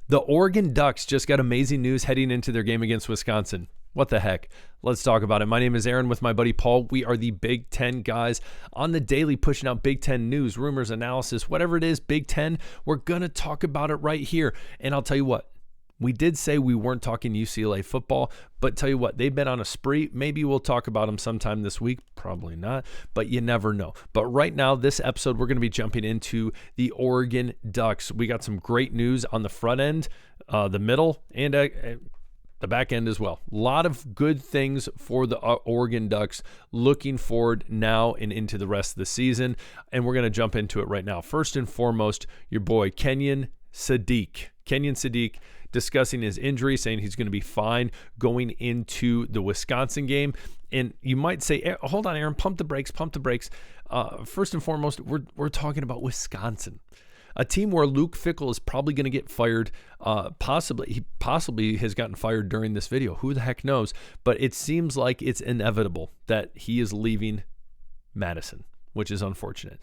The Oregon Ducks just got amazing news heading into their game against Wisconsin. What the heck? Let's talk about it. My name is Aaron with my buddy Paul. We are the Big Ten guys on the daily, pushing out Big Ten news, rumors, analysis, whatever it is, Big Ten. We're going to talk about it right here. And I'll tell you what, we did say we weren't talking UCLA football, but tell you what, they've been on a spree. Maybe we'll talk about them sometime this week. Probably not, but you never know. But right now, this episode, we're going to be jumping into the Oregon Ducks. We got some great news on the front end, the middle, and the back end as well. A lot of good things for the Oregon Ducks looking forward now and into the rest of the season, and we're going to jump into it right now. First and foremost, your boy Kenyon Sadiq. Kenyon Sadiq discussing his injury, saying he's going to be fine going into the Wisconsin game. And you might say, hold on, Aaron, pump the brakes. First and foremost, we're talking about Wisconsin, a team where Luke Fickell is probably going to get fired. He possibly has gotten fired during this video. Who the heck knows? But it seems like it's inevitable that he is leaving Madison, which is unfortunate.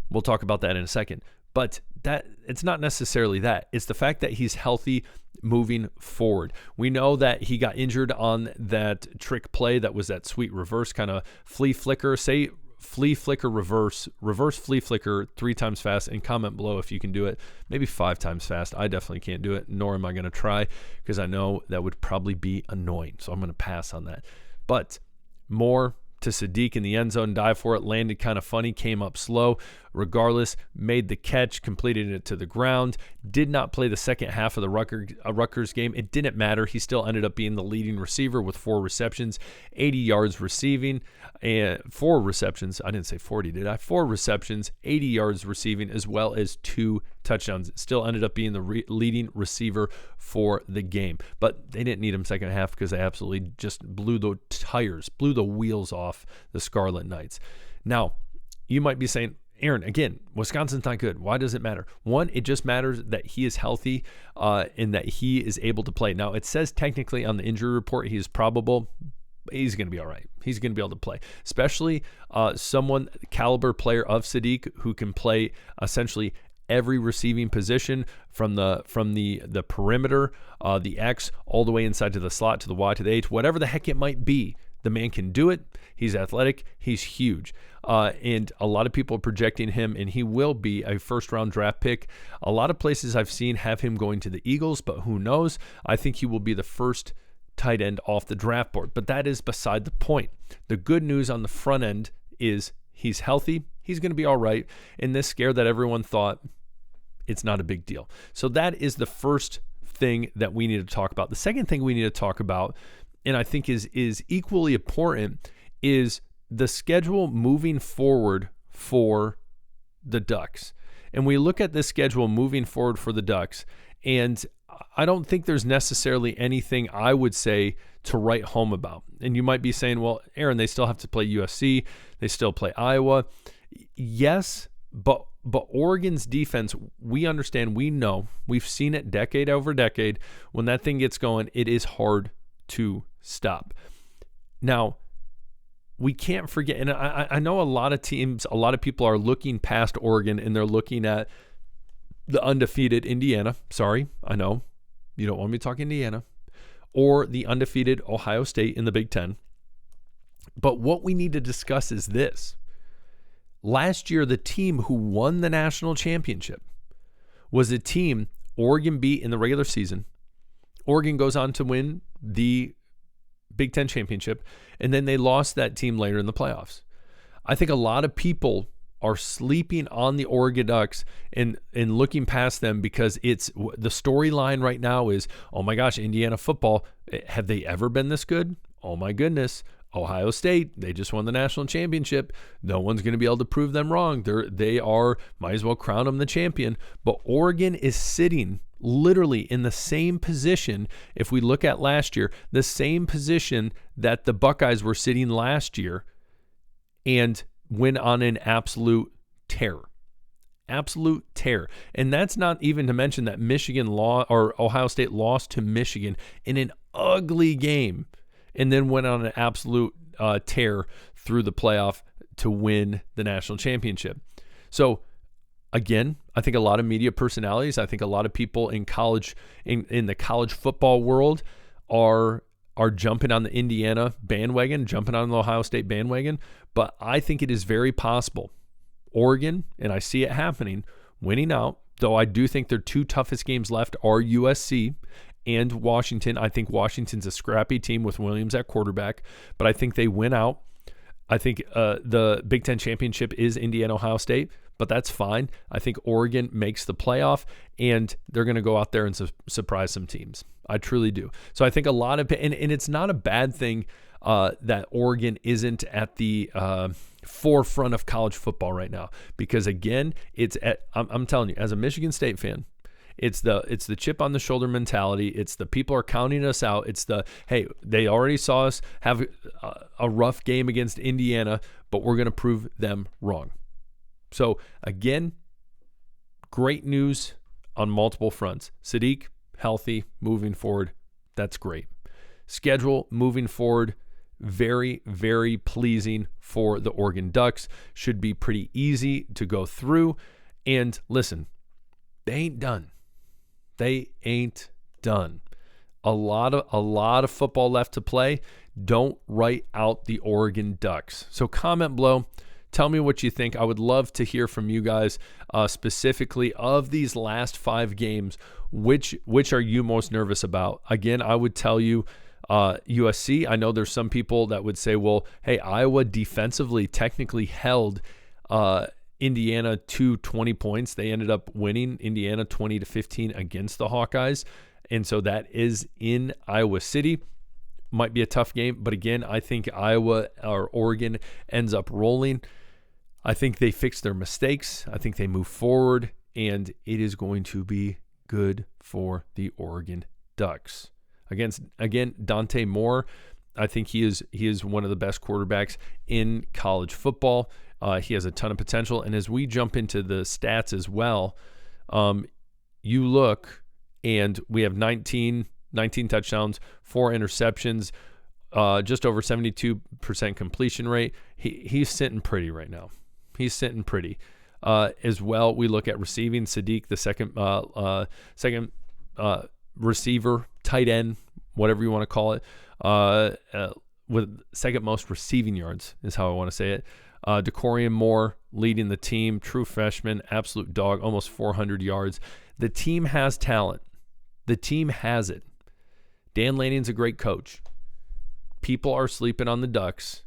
We'll talk about that in a second. But that it's not necessarily that. It's the fact that he's healthy moving forward. We know that he got injured on that trick play that was that sweet reverse kind of flea flicker. Say flea flicker reverse flea flicker 3 times fast, and comment below if you can do it. Maybe 5 times fast. I definitely can't do it, nor am I going to try, because I know that would probably be annoying. So I'm going to pass on that. But more to Sadiq in the end zone, dive for it, landed kind of funny, came up slow. Regardless, made the catch, completed it to the ground, did not play the second half of the Rutgers game. It didn't matter. He still ended up being the leading receiver with 4 receptions, 80 yards receiving, and 4 receptions. I didn't say 40, did I? 4 receptions, 80 yards receiving, as well as 2 touchdowns. It still ended up being the leading receiver for the game. But they didn't need him second half because they absolutely just blew the wheels off the Scarlet Knights. Now, you might be saying, Aaron, again, Wisconsin's not good. Why does it matter? One, it just matters that he is healthy and that he is able to play. Now, it says technically on the injury report he is probable. He's going to be all right. He's going to be able to play, especially someone caliber player of Sadiq who can play essentially every receiving position from the perimeter, the X, all the way inside to the slot, to the Y, to the H, whatever the heck it might be. The man can do it. He's athletic. He's huge. And a lot of people are projecting him, and he will be a first-round draft pick. A lot of places I've seen have him going to the Eagles, but who knows? I think he will be the first tight end off the draft board. But that is beside the point. The good news on the front end is he's healthy. He's going to be all right. And this scare that everyone thought, it's not a big deal. So that is the first thing that we need to talk about. The second thing we need to talk about, and I think is equally important, is the schedule moving forward for the Ducks. And we look at this schedule moving forward for the Ducks, and I don't think there's necessarily anything I would say to write home about. And you might be saying, well, Aaron, they still have to play USC. They still play Iowa. Yes, but Oregon's defense, we understand, we know, we've seen it decade over decade. When that thing gets going, it is hard to stop. Now, we can't forget, and I know a lot of teams, a lot of people are looking past Oregon and they're looking at the undefeated Indiana. Sorry, I know you don't want me to talk Indiana, or the undefeated Ohio State in the Big Ten. But what we need to discuss is this. Last year, the team who won the national championship was a team Oregon beat in the regular season. Oregon goes on to win the Big Ten championship, and then they lost that team later in the playoffs. I think a lot of people are sleeping on the Oregon Ducks and looking past them because it's the storyline right now is, oh my gosh, Indiana football, have they ever been this good? Oh my goodness. Ohio State, they just won the national championship. No one's going to be able to prove them wrong. They might as well crown them the champion. But Oregon is sitting literally in the same position, if we look at last year, the same position that the Buckeyes were sitting last year, and went on an absolute tear. Absolute tear. And that's not even to mention that Ohio State lost to Michigan in an ugly game, and then went on an absolute tear through the playoff to win the national championship. So, again, I think a lot of media personalities, I think a lot of people in college, in the college football world are jumping on the Indiana bandwagon, jumping on the Ohio State bandwagon. But I think it is very possible Oregon, and I see it happening, winning out, though I do think their two toughest games left are USC and Washington. I think Washington's a scrappy team with Williams at quarterback, but I think they win out. I think the Big Ten championship is Indiana-Ohio State, but that's fine. I think Oregon makes the playoff, and they're going to go out there and surprise some teams. I truly do. So I think a lot of, and it's not a bad thing that Oregon isn't at the forefront of college football right now, because again, I'm telling you, as a Michigan State fan, it's the chip on the shoulder mentality. It's the people are counting us out. It's the, hey, they already saw us have a rough game against Indiana, but we're going to prove them wrong. So again, great news on multiple fronts. Sadiq, healthy, moving forward. That's great. Schedule moving forward, very, very pleasing for the Oregon Ducks. Should be pretty easy to go through. And listen, they ain't done. They ain't done. A lot of football left to play. Don't write out the Oregon Ducks. So comment below. Tell me what you think. I would love to hear from you guys, specifically of these last 5 games. Which are you most nervous about? Again, I would tell you USC. I know there's some people that would say, well, hey, Iowa defensively technically held Indiana to 20 points. They ended up winning Indiana 20-15 against the Hawkeyes. And so that is in Iowa City. Might be a tough game, but again, I think Iowa or Oregon ends up rolling. I think they fix their mistakes. I think they move forward, and it is going to be good for the Oregon Ducks. Again, Dante Moore, I think he is one of the best quarterbacks in college football. He has a ton of potential. And as we jump into the stats as well, you look, and we have 19 touchdowns, 4 interceptions, just over 72% completion rate. He's sitting pretty right now. He's sitting pretty. As well, we look at receiving. Sadiq, the second receiver, tight end, whatever you want to call it, with second most receiving yards is how I want to say it. Decorian Moore leading the team, true freshman, absolute dog, almost 400 yards. The team has talent. The team has it. Dan Lanning's a great coach. People are sleeping on the Ducks,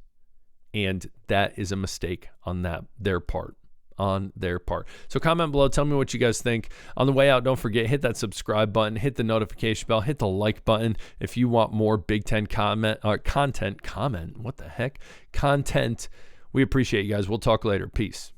and that is a mistake on their part. So comment below. Tell me what you guys think. On the way out, don't forget, hit that subscribe button, hit the notification bell, hit the like button if you want more Big Ten content. What the heck? Content. We appreciate you guys. We'll talk later. Peace.